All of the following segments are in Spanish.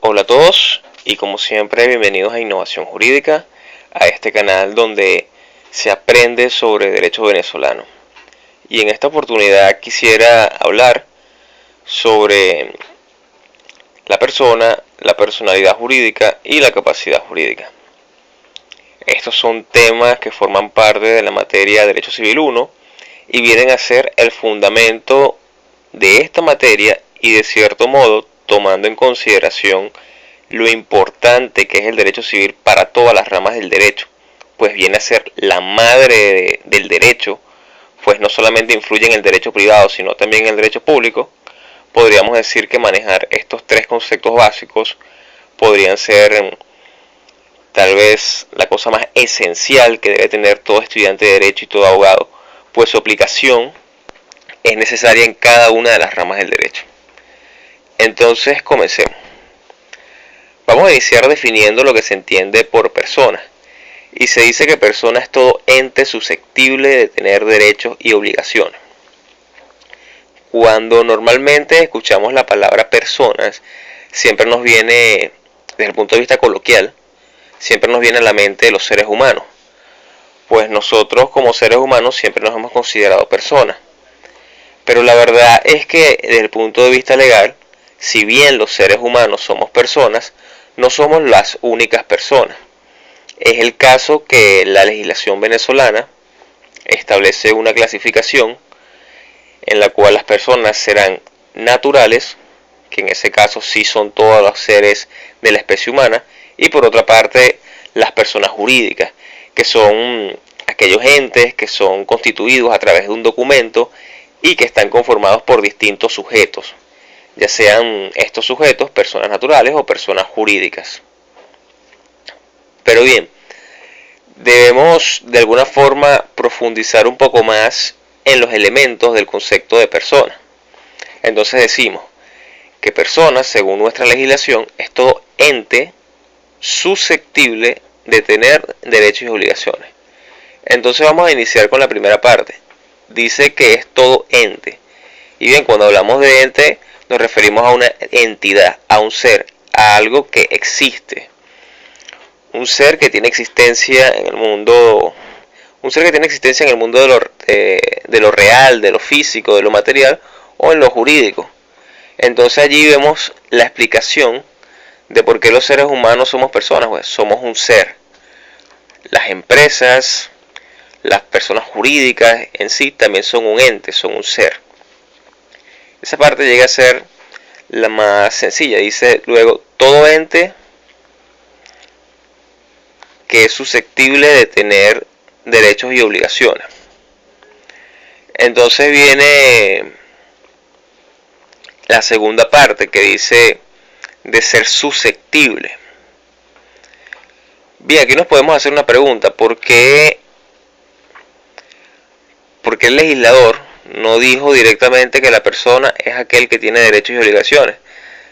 Hola a todos y como siempre bienvenidos a Innovación Jurídica, a este canal donde se aprende sobre derecho venezolano. Y en esta oportunidad quisiera hablar sobre la persona, la personalidad jurídica y la capacidad jurídica. Estos son temas que forman parte de la materia de Derecho Civil 1 y vienen a ser el fundamento de esta materia y de cierto modo tomando en consideración lo importante que es el derecho civil para todas las ramas del derecho, pues viene a ser la madre del derecho, pues no solamente influye en el derecho privado, sino también en el derecho público. Podríamos decir que manejar estos tres conceptos básicos podrían ser tal vez la cosa más esencial que debe tener todo estudiante de derecho y todo abogado, pues su aplicación es necesaria en cada una de las ramas del derecho. Entonces comencemos. Vamos a iniciar definiendo lo que se entiende por persona. Y se dice que persona es todo ente susceptible de tener derechos y obligaciones. Cuando normalmente escuchamos la palabra personas, siempre nos viene, desde el punto de vista coloquial, siempre nos viene a la mente los seres humanos. Pues nosotros como seres humanos siempre nos hemos considerado personas. Pero la verdad es que desde el punto de vista legal, si bien los seres humanos somos personas, no somos las únicas personas. Es el caso que la legislación venezolana establece una clasificación en la cual las personas serán naturales, que en ese caso sí son todos los seres de la especie humana, y por otra parte las personas jurídicas, que son aquellos entes que son constituidos a través de un documento y que están conformados por distintos sujetos, ya sean estos sujetos personas naturales o personas jurídicas. Pero bien, debemos de alguna forma profundizar un poco más en los elementos del concepto de persona. Entonces decimos que persona, según nuestra legislación, es todo ente susceptible de tener derechos y obligaciones. Entonces vamos a iniciar con la primera parte. Dice que es todo ente. Y bien, cuando hablamos de ente, nos referimos a una entidad, a un ser, a algo que existe. Un ser que tiene existencia en el mundo, de lo real, de lo físico, de lo material o en lo jurídico. Entonces allí vemos la explicación de por qué los seres humanos somos personas, pues somos un ser. Las empresas, las personas jurídicas en sí también son un ente, son un ser. Esa parte llega a ser la más sencilla. Dice luego, todo ente que es susceptible de tener derechos y obligaciones. Entonces viene la segunda parte que dice de ser susceptible. Bien, aquí nos podemos hacer una pregunta. ¿Por qué el legislador no dijo directamente que la persona es aquel que tiene derechos y obligaciones,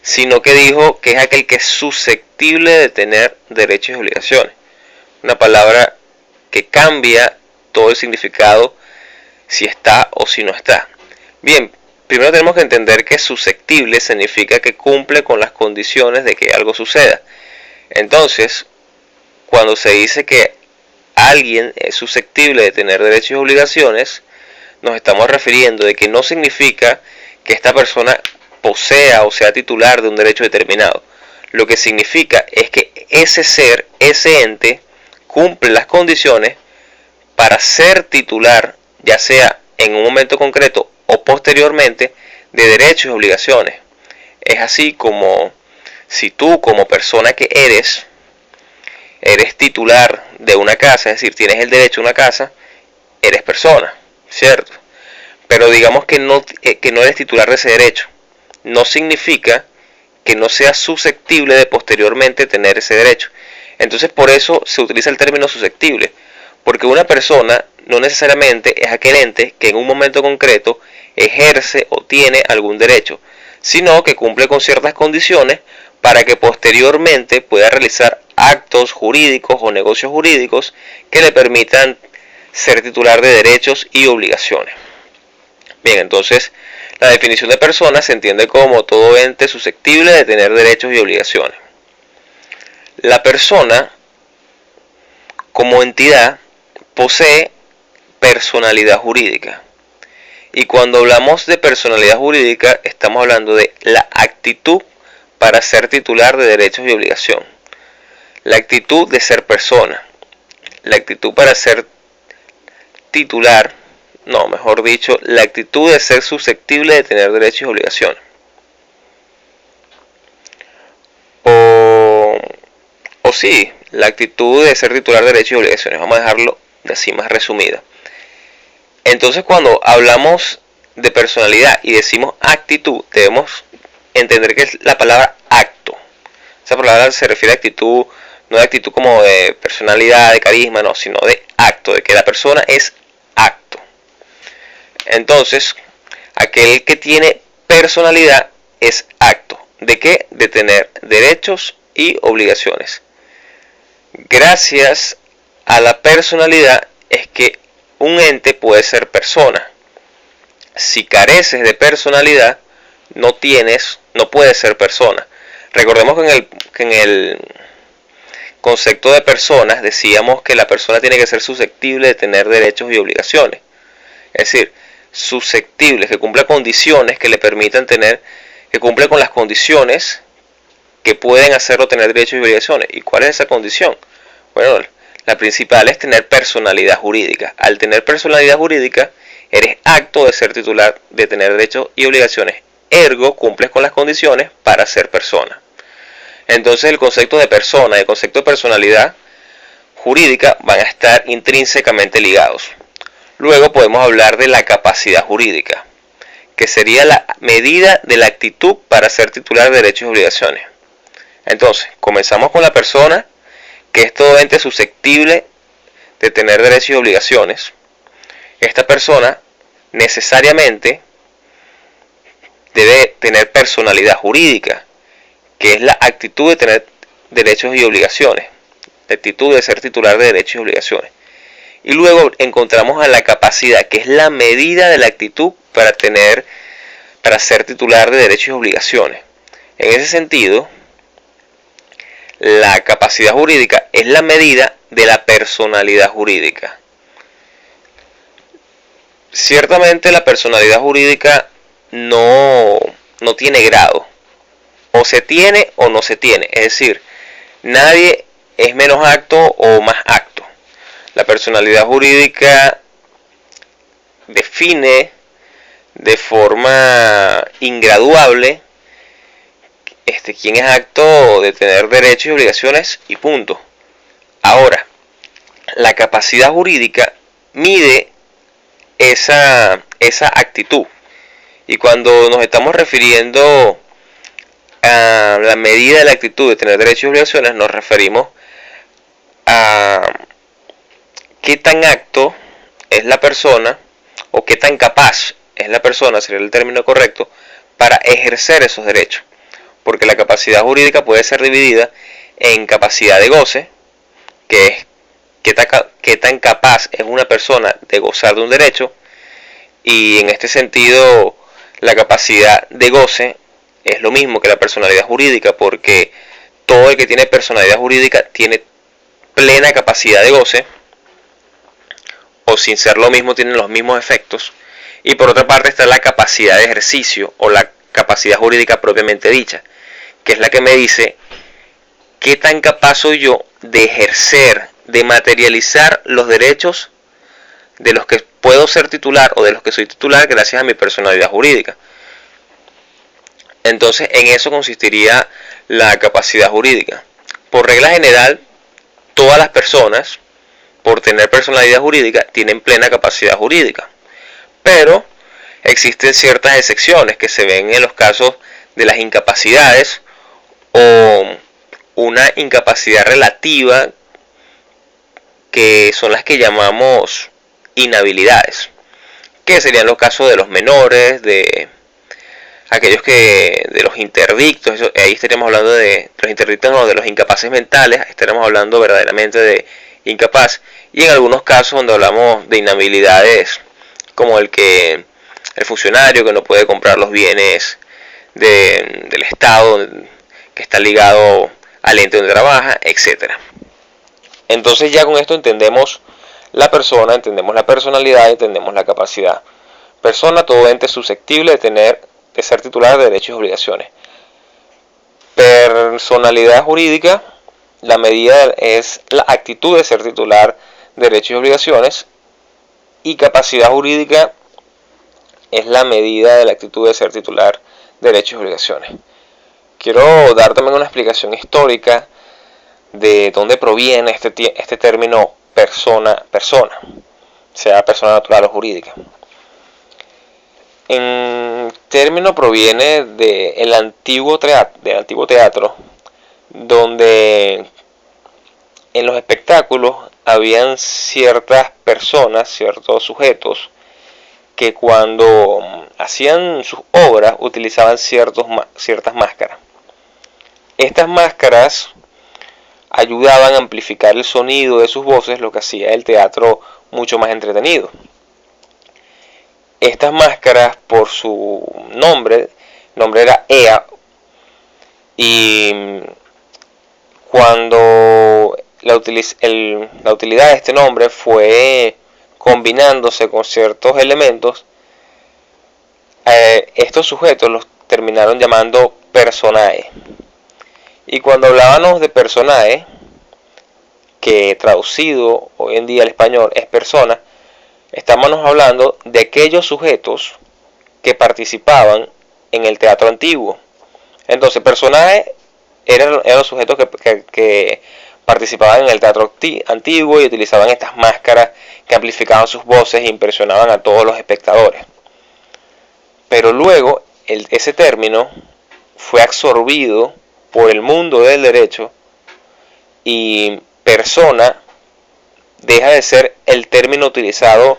sino que dijo que es aquel que es susceptible de tener derechos y obligaciones? Una palabra que cambia todo el significado si está o si no está. Bien, primero tenemos que entender que susceptible significa que cumple con las condiciones de que algo suceda. Entonces, cuando se dice que alguien es susceptible de tener derechos y obligaciones, nos estamos refiriendo de que no significa que esta persona posea o sea titular de un derecho determinado. Lo que significa es que ese ser, ese ente, cumple las condiciones para ser titular, ya sea en un momento concreto o posteriormente, de derechos y obligaciones. Es así como si tú como persona que eres titular de una casa, es decir, tienes el derecho a una casa, eres persona, ¿cierto? Pero digamos que no eres titular de ese derecho. No significa que no seas susceptible de posteriormente tener ese derecho. Entonces por eso se utiliza el término susceptible, porque una persona no necesariamente es aquel ente que en un momento concreto ejerce o tiene algún derecho, sino que cumple con ciertas condiciones para que posteriormente pueda realizar actos jurídicos o negocios jurídicos que le permitan ser titular de derechos y obligaciones. Bien, entonces la definición de persona se entiende como todo ente susceptible de tener derechos y obligaciones. La persona como entidad posee personalidad jurídica. Y cuando hablamos de personalidad jurídica, estamos hablando de la actitud para ser titular de derechos y obligaciones. La actitud de ser persona. La actitud para ser titular, no, mejor dicho, la actitud de ser susceptible de tener derechos y obligaciones. O sí, la actitud de ser titular de derechos y obligaciones. Vamos a dejarlo de así más resumida. Entonces, cuando hablamos de personalidad y decimos actitud, debemos entender que es la palabra acto. Esa palabra se refiere a actitud, no de actitud como de personalidad, de carisma, no, sino de acto, de que la persona es acto. Entonces, aquel que tiene personalidad es acto. ¿De qué? De tener derechos y obligaciones. Gracias a la personalidad es que un ente puede ser persona. Si careces de personalidad, no puedes ser persona. Recordemos que en el concepto de personas decíamos que la persona tiene que ser susceptible de tener derechos y obligaciones. Es decir, susceptible, que cumpla condiciones que le permitan tener, que cumple con las condiciones que pueden hacerlo tener derechos y obligaciones. ¿Y cuál es esa condición? Bueno, la principal es tener personalidad jurídica. Al tener personalidad jurídica, eres acto de ser titular de tener derechos y obligaciones. Ergo, cumples con las condiciones para ser persona. Entonces el concepto de persona y el concepto de personalidad jurídica van a estar intrínsecamente ligados. Luego podemos hablar de la capacidad jurídica, que sería la medida de la actitud para ser titular de derechos y obligaciones. Entonces, comenzamos con la persona, que es todo ente susceptible de tener derechos y obligaciones. Esta persona necesariamente debe tener personalidad jurídica, que es la actitud de tener derechos y obligaciones, la actitud de ser titular de derechos y obligaciones. Y luego encontramos a la capacidad, que es la medida de la actitud para ser titular de derechos y obligaciones. En ese sentido, la capacidad jurídica es la medida de la personalidad jurídica. Ciertamente la personalidad jurídica no tiene grado. O se tiene o no se tiene. Es decir, nadie es menos acto o más acto. La personalidad jurídica define de forma ingraduable quién es acto de tener derechos y obligaciones y punto. Ahora, la capacidad jurídica mide esa actitud. Y cuando nos estamos refiriendo a la medida de la actitud de tener derechos y obligaciones, nos referimos a qué tan acto es la persona, o qué tan capaz es la persona, sería el término correcto, para ejercer esos derechos. Porque la capacidad jurídica puede ser dividida en capacidad de goce, que es qué tan capaz es una persona de gozar de un derecho, y en este sentido la capacidad de goce es lo mismo que la personalidad jurídica, porque todo el que tiene personalidad jurídica tiene plena capacidad de goce, o sin ser lo mismo tienen los mismos efectos. Y por otra parte está la capacidad de ejercicio, o la capacidad jurídica propiamente dicha, que es la que me dice qué tan capaz soy yo de ejercer, de materializar los derechos de los que puedo ser titular o de los que soy titular gracias a mi personalidad jurídica. Entonces en eso consistiría la capacidad jurídica. Por regla general, todas las personas, por tener personalidad jurídica, tienen plena capacidad jurídica. Pero existen ciertas excepciones que se ven en los casos de las incapacidades, o una incapacidad relativa, que son las que llamamos inhabilidades, que serían los casos de los menores, de aquellos de los interdictos. Ahí estaríamos hablando de los interdictos, no, de los incapaces mentales. Estaríamos hablando verdaderamente de incapaz. Y en algunos casos donde hablamos de inhabilidades, como el funcionario que no puede comprar los bienes del Estado, que está ligado al ente donde trabaja, etc. Entonces ya con esto entendemos la persona, entendemos la personalidad, entendemos la capacidad. Persona, todo ente susceptible de ser titular de derechos y obligaciones. Personalidad jurídica, la medida es la actitud de ser titular de derechos y obligaciones, y capacidad jurídica es la medida de la actitud de ser titular de derechos y obligaciones. Quiero dar también una explicación histórica de dónde proviene este término persona, sea persona natural o jurídica. En término proviene del antiguo teatro, donde en los espectáculos habían ciertas personas, ciertos sujetos, que cuando hacían sus obras utilizaban ciertas máscaras. Estas máscaras ayudaban a amplificar el sonido de sus voces, lo que hacía el teatro mucho más entretenido. Estas máscaras, por su nombre era Ea, y cuando la utilidad de este nombre fue combinándose con ciertos elementos, estos sujetos los terminaron llamando personae. Y cuando hablábamos de personae, que traducido hoy en día al español es persona, estamos hablando de aquellos sujetos que participaban en el teatro antiguo. Entonces, personaje eran los sujetos que participaban en el teatro antiguo y utilizaban estas máscaras que amplificaban sus voces e impresionaban a todos los espectadores. Pero luego, ese término fue absorbido por el mundo del derecho y persona deja de ser el término utilizado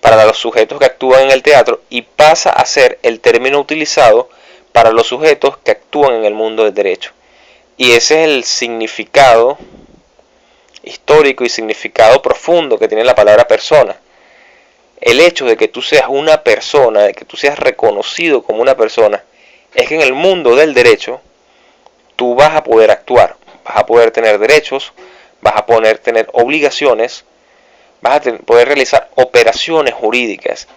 para los sujetos que actúan en el teatro y pasa a ser el término utilizado para los sujetos que actúan en el mundo del derecho. Y ese es el significado histórico y significado profundo que tiene la palabra persona. El hecho de que tú seas una persona, de que tú seas reconocido como una persona, es que en el mundo del derecho tú vas a poder actuar, vas a poder tener derechos, vas a poder tener obligaciones, vas a poder realizar operaciones jurídicas.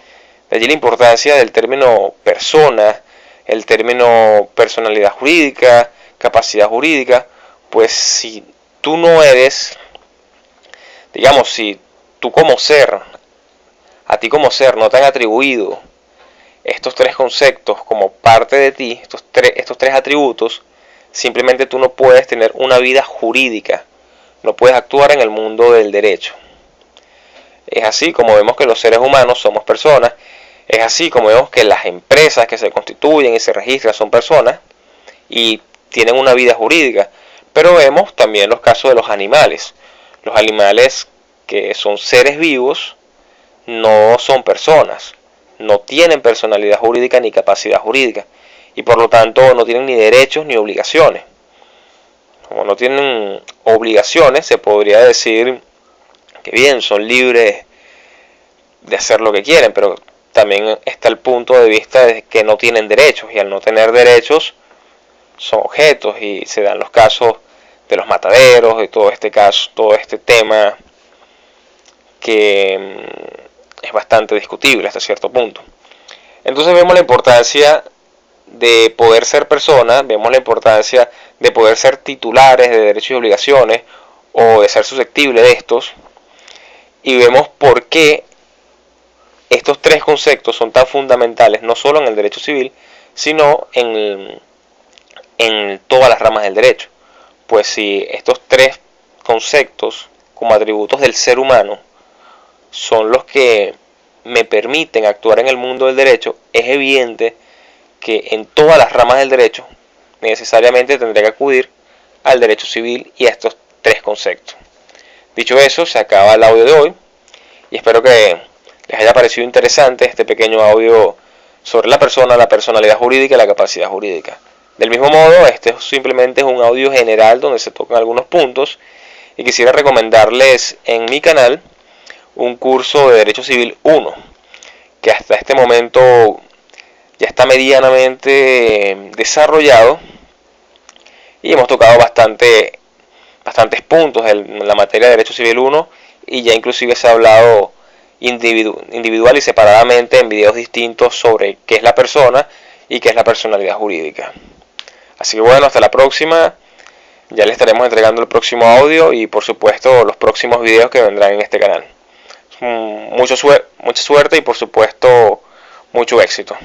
De allí la importancia del término persona, el término personalidad jurídica, capacidad jurídica. Pues si tú no eres, digamos, si tú como ser, a ti como ser no te han atribuido estos tres conceptos como parte de ti, estos tres atributos, simplemente tú no puedes tener una vida jurídica, no puedes actuar en el mundo del derecho. Es así como vemos que los seres humanos somos personas, es así como vemos que las empresas que se constituyen y se registran son personas y tienen una vida jurídica. Pero vemos también los casos de los animales. Los animales que son seres vivos no son personas, no tienen personalidad jurídica ni capacidad jurídica y por lo tanto no tienen ni derechos ni obligaciones. Como no tienen obligaciones, se podría decir que bien, son libres de hacer lo que quieren, pero también está el punto de vista de que no tienen derechos, y al no tener derechos son objetos, y se dan los casos de los mataderos, de todo este tema que es bastante discutible hasta cierto punto. Entonces vemos la importancia de poder ser personas, vemos la importancia de poder ser titulares de derechos y obligaciones o de ser susceptible de estos, y vemos por qué estos tres conceptos son tan fundamentales, no solo en el derecho civil, sino en todas las ramas del derecho. Pues si estos tres conceptos como atributos del ser humano son los que me permiten actuar en el mundo del derecho, es evidente que en todas las ramas del derecho necesariamente tendré que acudir al derecho civil y a estos tres conceptos. Dicho eso, se acaba el audio de hoy y espero que les haya parecido interesante este pequeño audio sobre la persona, la personalidad jurídica y la capacidad jurídica. Del mismo modo, este simplemente es un audio general donde se tocan algunos puntos y quisiera recomendarles en mi canal un curso de Derecho Civil 1, que hasta este momento ya está medianamente desarrollado y hemos tocado bastantes puntos en la materia de Derecho Civil 1 y ya inclusive se ha hablado individual y separadamente en videos distintos sobre qué es la persona y qué es la personalidad jurídica. Así que bueno, hasta la próxima. Ya les estaremos entregando el próximo audio y por supuesto los próximos videos que vendrán en este canal. Mucha suerte y por supuesto mucho éxito.